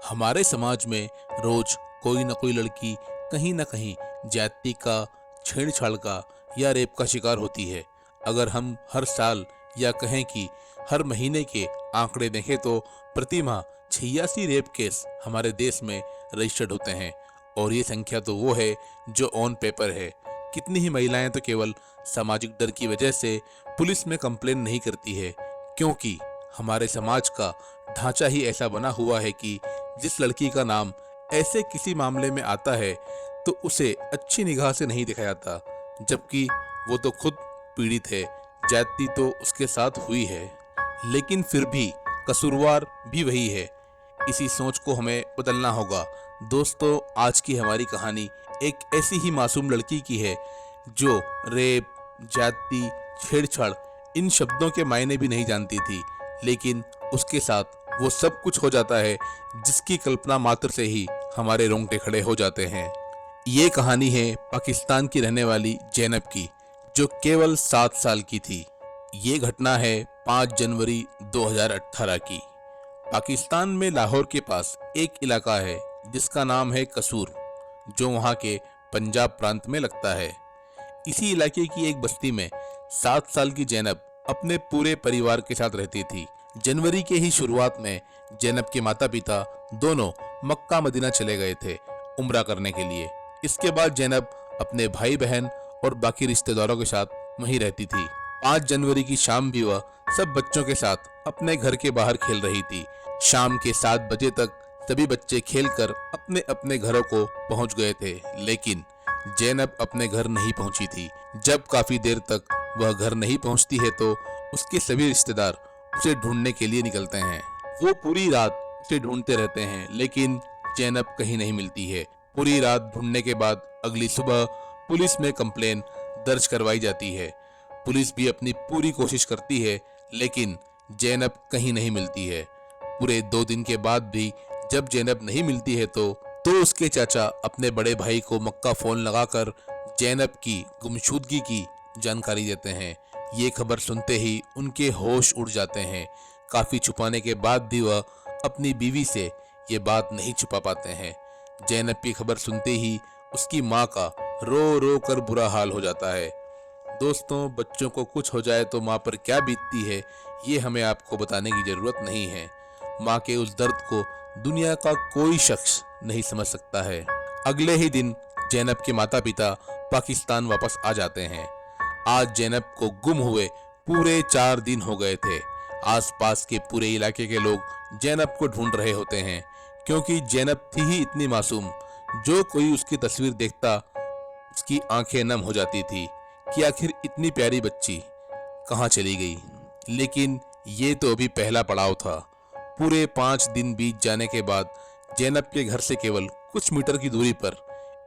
हमारे समाज में रोज कोई न कोई लड़की कहीं न कहीं जाति का, छेड़छाड़ का या रेप का शिकार होती है। अगर हम हर साल या कहें कि हर महीने के आंकड़े देखें तो प्रति माह 86 रेप केस हमारे देश में रजिस्टर्ड होते हैं। और ये संख्या तो वो है जो ऑन पेपर है। कितनी ही महिलाएं तो केवल सामाजिक डर की वजह से पुलिस में कंप्लेन नहीं करती है, क्योंकि हमारे समाज का ढांचा ही ऐसा बना हुआ है कि जिस लड़की का नाम ऐसे किसी मामले में आता है तो उसे अच्छी निगाह से नहीं देखा जाता, जबकि वो तो खुद पीड़ित है, जाति तो उसके साथ हुई है। लेकिन फिर भी कसूरवार भी वही है। इसी सोच को हमें बदलना होगा। दोस्तों, आज की हमारी कहानी एक ऐसी ही मासूम लड़की की है जो रेप, जाति, छेड़छाड़ इन शब्दों के मायने भी नहीं जानती थी, लेकिन उसके साथ वो सब कुछ हो जाता है जिसकी कल्पना मात्र से ही हमारे रोंगटे खड़े हो जाते हैं। ये कहानी है पाकिस्तान की रहने वाली जैनब की, जो केवल 7 साल की थी। ये घटना है 5 जनवरी 2018 की। पाकिस्तान में लाहौर के पास एक इलाका है जिसका नाम है कसूर, जो वहाँ के पंजाब प्रांत में लगता है। इसी इलाके की एक बस्ती में 7 साल की जैनब अपने पूरे परिवार के साथ रहती थी। जनवरी के ही शुरुआत में जैनब के माता पिता दोनों मक्का मदीना चले गए थे उम्रा करने के लिए। इसके बाद जैनब अपने भाई बहन और बाकी रिश्तेदारों के साथ वहीं रहती थी। 5 जनवरी की शाम भी वह सब बच्चों के साथ अपने घर के बाहर खेल रही थी। शाम के 7 बजे तक सभी बच्चे खेलकर अपने अपने घरों को पहुंच गए थे, लेकिन जैनब अपने घर नहीं पहुंची थी। जब काफी देर तक वह घर नहीं पहुंचती है तो उसके सभी रिश्तेदार उसे ढूंढने के लिए निकलते हैं। वो पूरी रात उसे ढूंढते रहते हैं, लेकिन जैनब कहीं नहीं मिलती है। पूरी रात ढूंढने के बाद अगली सुबह पुलिस में कंप्लेन दर्ज करवाई जाती है। पुलिस भी अपनी पूरी कोशिश करती है, लेकिन जैनब कहीं नहीं मिलती है। पूरे 2 दिन के बाद भी जब जैनब नहीं मिलती है तो उसके चाचा अपने बड़े भाई को मक्का फोन लगाकर जैनब की गुमशुदगी की जानकारी देते हैं। ये खबर सुनते ही उनके होश उड़ जाते हैं। काफी छुपाने के बाद भी वह अपनी बीवी से ये बात नहीं छुपा पाते हैं। जैनब की खबर सुनते ही उसकी माँ का रो रो कर बुरा हाल हो जाता है। दोस्तों, बच्चों को कुछ हो जाए तो माँ पर क्या बीतती है ये हमें आपको बताने की जरूरत नहीं है। माँ के उस दर्द को दुनिया का कोई शख्स नहीं समझ सकता है। अगले ही दिन जैनब के माता पिता पाकिस्तान वापस आ जाते हैं। आज जैनब को गुम हुए पूरे 4 दिन हो गए थे। आसपास के पूरे इलाके के लोग जैनब को ढूंढ रहे होते हैं, क्योंकि जैनब थी ही इतनी मासूम। जो कोई उसकी तस्वीर देखता उसकी आंखें नम हो जाती थी कि आखिर इतनी प्यारी बच्ची कहाँ चली गई। लेकिन ये तो अभी पहला पड़ाव था। पूरे 5 दिन बीत जाने के बाद जैनब के घर से केवल कुछ मीटर की दूरी पर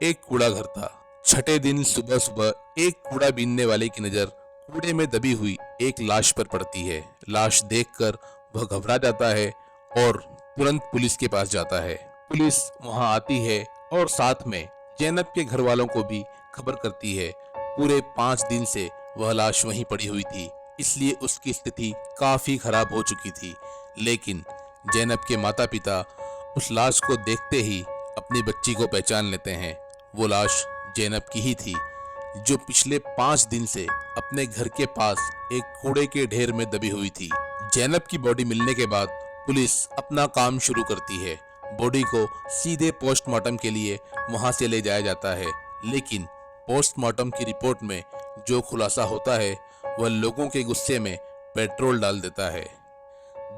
एक कूड़ा घर था। छठे दिन सुबह सुबह एक कूड़ा बीनने वाले की नजर कूड़े में दबी हुई एक लाश पर पड़ती है। लाश देखकर वह घबरा जाता है और तुरंत पुलिस के पास जाता है। पुलिस वहां आती है और साथ में जैनब के घर वालों को भी खबर करती है। पूरे 5 दिन से वह लाश वहीं पड़ी हुई थी, इसलिए उसकी स्थिति काफी खराब हो चुकी थी। लेकिन जैनब के माता पिता उस लाश को देखते ही अपनी बच्ची को पहचान लेते हैं। वो लाश जैनब की ही थी, जो पिछले 5 दिन से अपने घर के पास एक कूड़े के ढेर में दबी हुई थी। जैनब की बॉडी मिलने के बाद पुलिस अपना काम शुरू करती है। बॉडी को सीधे पोस्टमार्टम के लिए वहां से ले जाया जाता है, लेकिन पोस्टमार्टम की रिपोर्ट में जो खुलासा होता है वह लोगों के गुस्से में पेट्रोल डाल देता है।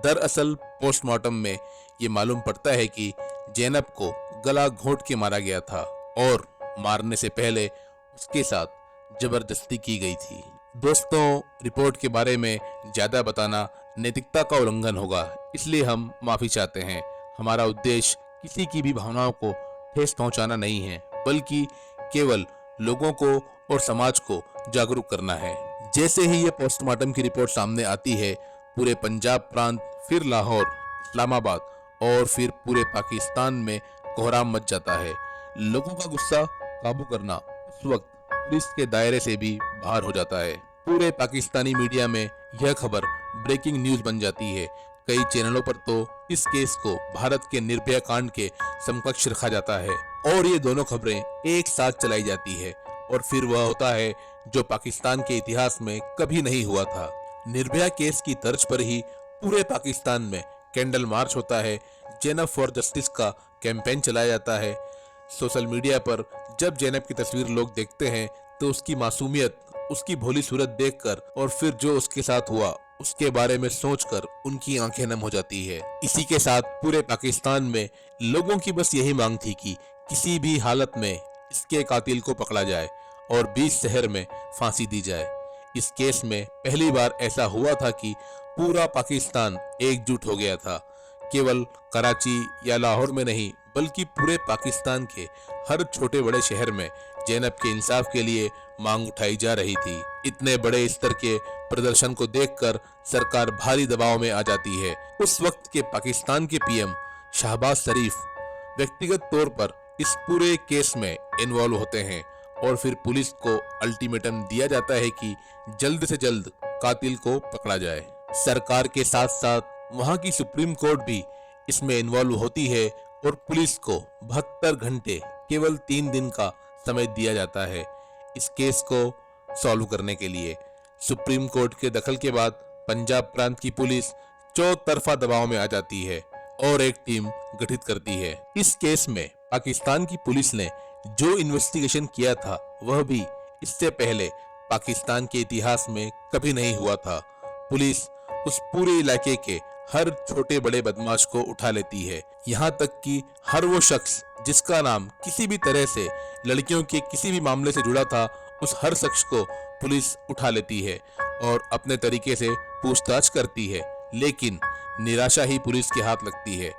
दरअसल पोस्टमार्टम में ये मालूम पड़ता है कि जैनब को गला घोंट के मारा गया था और मारने से पहले उसके साथ जबरदस्ती की गई थी। दोस्तों, रिपोर्ट के बारे में ज्यादा बताना नैतिकता का उल्लंघन होगा, इसलिए हम माफी चाहते हैं। हमारा उद्देश्य किसी की भी भावनाओं को ठेस पहुंचाना नहीं है, बल्कि केवल लोगों को और समाज को जागरूक करना है। जैसे ही ये पोस्टमार्टम की रिपोर्ट सामने आती है, पूरे पंजाब प्रांत, फिर लाहौर, इस्लामाबाद और फिर पूरे पाकिस्तान में कोहराम मच जाता है। लोगों का गुस्सा काबू करना उस वक्त पुलिस के दायरे से भी बाहर हो जाता है। पूरे पाकिस्तानी मीडिया में यह खबर ब्रेकिंग न्यूज बन जाती है। कई चैनलों पर तो इस केस को भारत के निर्भया कांड के समकक्ष रखा जाता है और ये दोनों खबरें एक साथ चलाई जाती है और फिर वह होता है जो पाकिस्तान के इतिहास में कभी नहीं हुआ था। निर्भया केस की तर्ज पर ही पूरे पाकिस्तान में कैंडल मार्च होता है, जैनब फॉर जस्टिस का कैंपेन चलाया जाता है। सोशल मीडिया पर जब जैनब की तस्वीर लोग देखते हैं तो उसकी मासूमियत, उसकी भोली सूरत देखकर और फिर जो उसके साथ हुआ उसके बारे में सोचकर उनकी आंखें नम हो जाती है। इसी के साथ पूरे पाकिस्तान में लोगों की बस यही मांग थी कि किसी भी हालत में इसके कातिल को पकड़ा जाए और 20 शहर में फांसी दी जाए। इस केस में पहली बार ऐसा हुआ था कि पूरा पाकिस्तान एकजुट हो गया था। केवल कराची या लाहौर में नहीं बल्कि पूरे पाकिस्तान के हर छोटे बड़े शहर में जैनब के इंसाफ के लिए मांग उठाई जा रही थी। इतने बड़े स्तर के प्रदर्शन को देखकर सरकार भारी दबाव में आ जाती है। उस वक्त के पाकिस्तान के पीएम शहबाज शरीफ व्यक्तिगत तौर पर इस पूरे केस में इन्वॉल्व होते हैं और फिर पुलिस को अल्टीमेटम दिया जाता है कि जल्द से जल्द कातिल को पकड़ा जाए। सरकार के साथ साथ वहां की सुप्रीम कोर्ट भी इसमें इन्वॉल्व होती है और पुलिस को 72 घंटे केवल 3 दिन का समय दिया जाता है इस केस को सॉल्व करने के लिए। सुप्रीम कोर्ट के दखल के बाद पंजाब प्रांत की पुलिस चौतरफा दबाव में आ जाती है और एक टीम गठित करती है। इस केस में पाकिस्तान की पुलिस ने जो इन्वेस्टिगेशन किया था वह भी इससे पहले पाकिस्तान के इतिहास में कभी नहीं हुआ था। पुलिस उस पूरे इलाके के हर छोटे बड़े बदमाश को उठा लेती है, यहाँ तक कि हर वो शख्स जिसका नाम किसी भी तरह से लड़कियों के किसी भी मामले से जुड़ा था, उस हर शख्स को पुलिस उठा लेती है और अपने तरीके से पूछताछ करती है। लेकिन निराशा ही पुलिस के हाथ लगती है।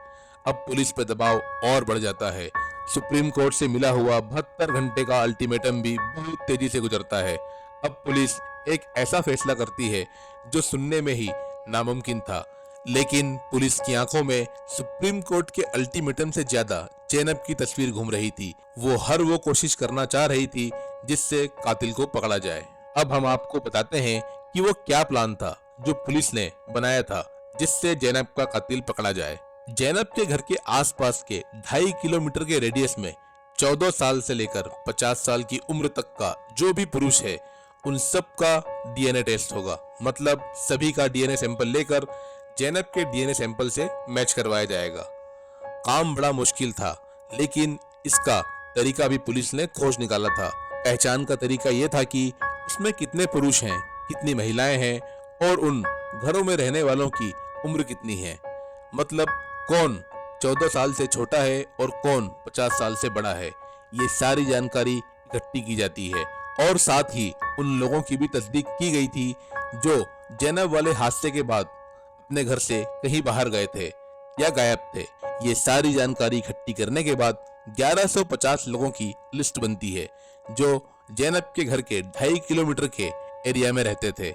अब पुलिस पर दबाव और बढ़ जाता है। सुप्रीम कोर्ट से मिला हुआ 72 घंटे का अल्टीमेटम भी बहुत तेजी से गुजरता है। अब पुलिस एक ऐसा फैसला करती है जो सुनने में ही नामुमकिन था, लेकिन पुलिस की आंखों में सुप्रीम कोर्ट के अल्टीमेटम से ज्यादा जैनब की तस्वीर घूम रही थी। वो हर वो कोशिश करना चाह रही थी जिससे कातिल को पकड़ा जाए। अब हम आपको बताते हैं कि वो क्या प्लान था जो पुलिस ने बनाया था जिससे जैनब का कातिल पकड़ा जाए। जैनब के घर के आसपास के 2.5 किलोमीटर के रेडियस में 14 साल से लेकर 50 साल की उम्र तक का जो भी पुरुष है उन सब का डीएनए टेस्ट होगा। मतलब सभी का डीएनए सैंपल लेकर जैनब के डीएनए सैंपल से मैच करवाया जाएगा। काम बड़ा मुश्किल था, लेकिन इसका तरीका भी पुलिस ने खोज निकाला था। पहचान का तरीका यह था कि उसमें कितने पुरुष हैं, कितनी महिलाएं हैं और उन घरों में रहने वालों की उम्र कितनी है। मतलब कौन 14 साल से छोटा है और कौन 50 साल से बड़ा है। ये सारी जानकारी इकट्ठी की जाती है और साथ ही उन लोगों की भी तस्दीक की गई थी जो जैनब वाले हादसे के बाद अपने घर से कहीं बाहर गए थे या गायब थे। ये सारी जानकारी इकट्ठी करने के बाद 1150 लोगों की लिस्ट बनती है जो जैनब के घर के 2.5 किलोमीटर के एरिया में रहते थे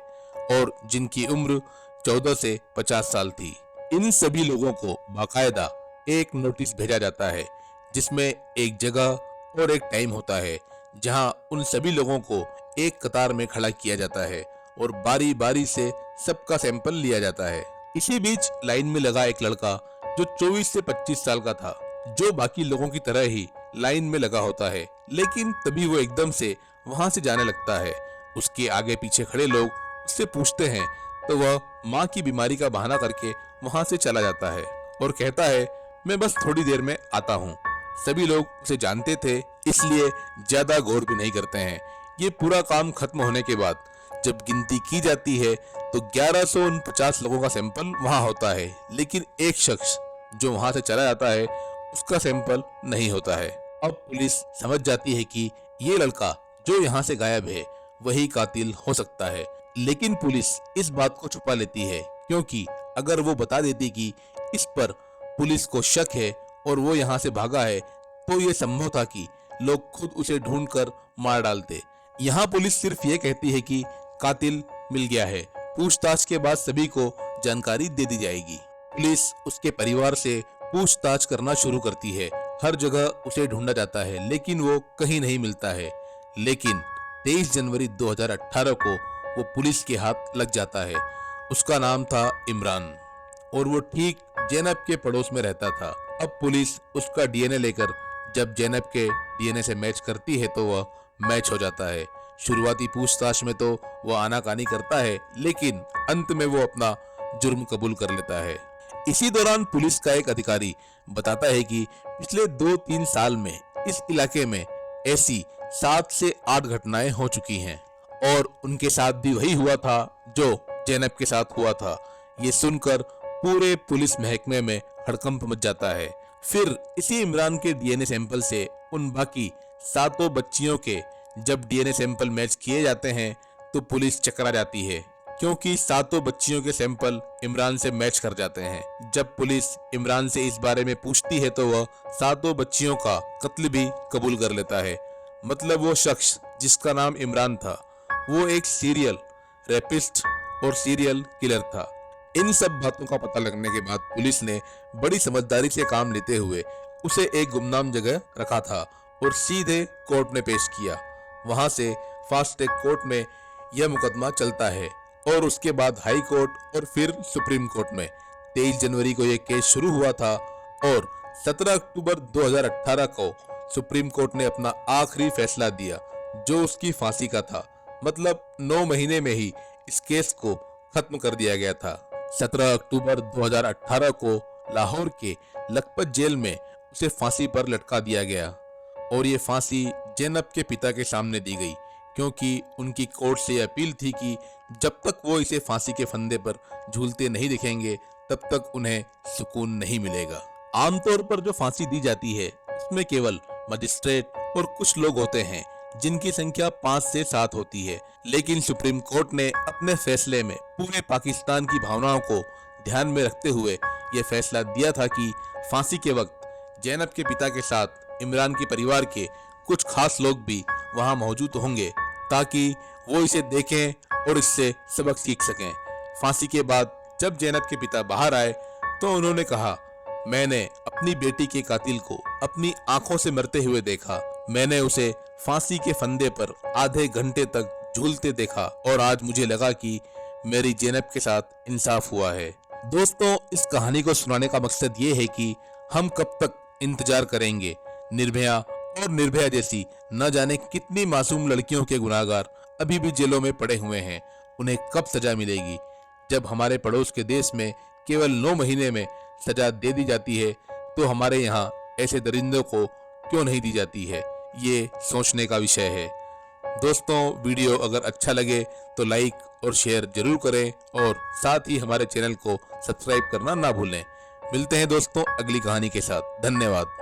और जिनकी उम्र 14 से 50 साल थी। इन सभी लोगों को बाकायदा एक नोटिस भेजा जाता है जिसमें एक जगह और एक टाइम होता है जहां उन सभी लोगों को एक कतार में खड़ा किया जाता है और बारी बारी से सबका सैंपल लिया जाता है। इसी बीच लाइन में लगा एक लड़का जो 24 से 25 साल का था, जो बाकी लोगों की तरह ही लाइन में लगा होता है, लेकिन तभी वो एकदम से वहां से जाने लगता है। उसके आगे पीछे खड़े लोग उससे पूछते हैं तो वह माँ की बीमारी का बहाना करके वहां से चला जाता है और कहता है मैं बस थोड़ी देर में आता हूँ। सभी लोग उसे जानते थे, इसलिए ज्यादा गौर भी नहीं करते हैं। ये पूरा काम खत्म होने के बाद जब गिनती की जाती है तो 1149 लोगों का सैंपल वहां होता है, लेकिन एक शख्स जो वहां से चला जाता है उसका सैंपल नहीं होता है। अब पुलिस समझ जाती है कि ये लड़का जो यहाँ से गायब है वही कातिल हो सकता है, लेकिन पुलिस इस बात को छुपा लेती है क्योंकि अगर वो बता देती कि इस पर पुलिस को शक है और वो यहाँ से भागा है तो ये संभव था कि लोग खुद उसे ढूंढकर मार डालते। यहाँ पुलिस सिर्फ ये कहती है कि कातिल मिल गया है, पूछताछ के बाद सभी को जानकारी दे दी जाएगी। पुलिस उसके परिवार से पूछताछ करना शुरू करती है। हर जगह उसे ढूंढा जाता है लेकिन वो कहीं नहीं मिलता है। लेकिन 23 जनवरी 2018 को वो पुलिस के हाथ लग जाता है। उसका नाम था इमरान और वो ठीक जैनब के पड़ोस में रहता था। अब पुलिस उसका डीएनए लेकर जब जैनब के डीएनए से मैच करती है तो वह मैच हो जाता है। शुरुआती पूछताछ में तो वह आनाकानी करता है, लेकिन अंत में वो अपना जुर्म कबूल कर लेता है। इसी दौरान पुलिस का एक अधिकारी बताता है कि पिछले 2-3 साल में इस इलाके में ऐसी 7 से 8 घटनाएं हो चुकी हैं और उनके साथ भी वही हुआ था जो जैनब के साथ हुआ था। ये सुनकर पूरे पुलिस महकमे में हड़कंप मच जाता है। फिर इसी इमरान के डीएनए सैंपल से उन बाकी 7 बच्चियों के जब डीएनए सैंपल मैच किए जाते हैं तो पुलिस चकरा जाती है, क्योंकि 7 बच्चियों के सैंपल इमरान से मैच कर जाते हैं। जब पुलिस इमरान से इस बारे में पूछती है तो वह 7 बच्चियों का कत्ल भी कबूल कर लेता है। मतलब वो शख्स जिसका नाम इमरान था वो एक सीरियल रेपिस्ट और सीरियल किलर था। इन सब बातों का पता लगने के बाद पुलिस ने बड़ी समझदारी से काम लेते हुए उसे एक गुमनाम जगह रखा था और सीधे कोर्ट में पेश किया। वहां से फास्ट ट्रैक कोर्ट में यह मुकदमा चलता है और उसके बाद हाई कोर्ट और फिर सुप्रीम कोर्ट में 23 जनवरी को यह केस शुरू हुआ था और 17 अक्टूबर 2018 को सुप्रीम कोर्ट ने अपना आखिरी फैसला दिया, जो उसकी फांसी का था। मतलब 9 महीने में ही इस केस को खत्म कर दिया गया था। 17 अक्टूबर 2018 को लाहौर के लखपत जेल में उसे फांसी पर लटका दिया गया और ये फांसी जैनब के पिता के सामने दी गई, क्योंकि उनकी कोर्ट से अपील थी कि जब तक वो इसे फांसी के फंदे पर झूलते नहीं दिखेंगे तब तक उन्हें सुकून नहीं मिलेगा। आमतौर पर जो फांसी दी जाती है उसमें केवल मजिस्ट्रेट और कुछ लोग होते हैं जिनकी संख्या 5 से 7 होती है, लेकिन सुप्रीम कोर्ट ने अपने फैसले में पूरे पाकिस्तान की भावनाओं को ध्यान में रखते हुए यह फैसला दिया था कि फांसी के वक्त जैनब के पिता के साथ इमरान के परिवार के कुछ खास लोग भी वहां मौजूद होंगे, ताकि वो इसे देखें और इससे सबक सीख सकें। फांसी के बाद जब जैनब के पिता बाहर आए तो उन्होंने कहा, मैंने अपनी बेटी के कातिल को अपनी आंखों से मरते हुए देखा। मैंने उसे फांसी के फंदे पर आधे घंटे तक झूलते देखा और आज मुझे लगा कि मेरी जैनब के साथ इंसाफ हुआ है। दोस्तों, इस कहानी को सुनाने का मकसद ये है कि हम कब तक इंतजार करेंगे। निर्भया और निर्भया जैसी न जाने कितनी मासूम लड़कियों के गुनाहगार अभी भी जेलों में पड़े हुए हैं। उन्हें कब सजा मिलेगी? जब हमारे पड़ोस के देश में केवल 9 महीने में सजा दे दी जाती है तो हमारे यहाँ ऐसे दरिंदों को क्यों नहीं दी जाती है? ये सोचने का विषय है। दोस्तों, वीडियो अगर अच्छा लगे तो लाइक और शेयर जरूर करें और साथ ही हमारे चैनल को सब्सक्राइब करना ना भूलें। मिलते हैं दोस्तों अगली कहानी के साथ। धन्यवाद।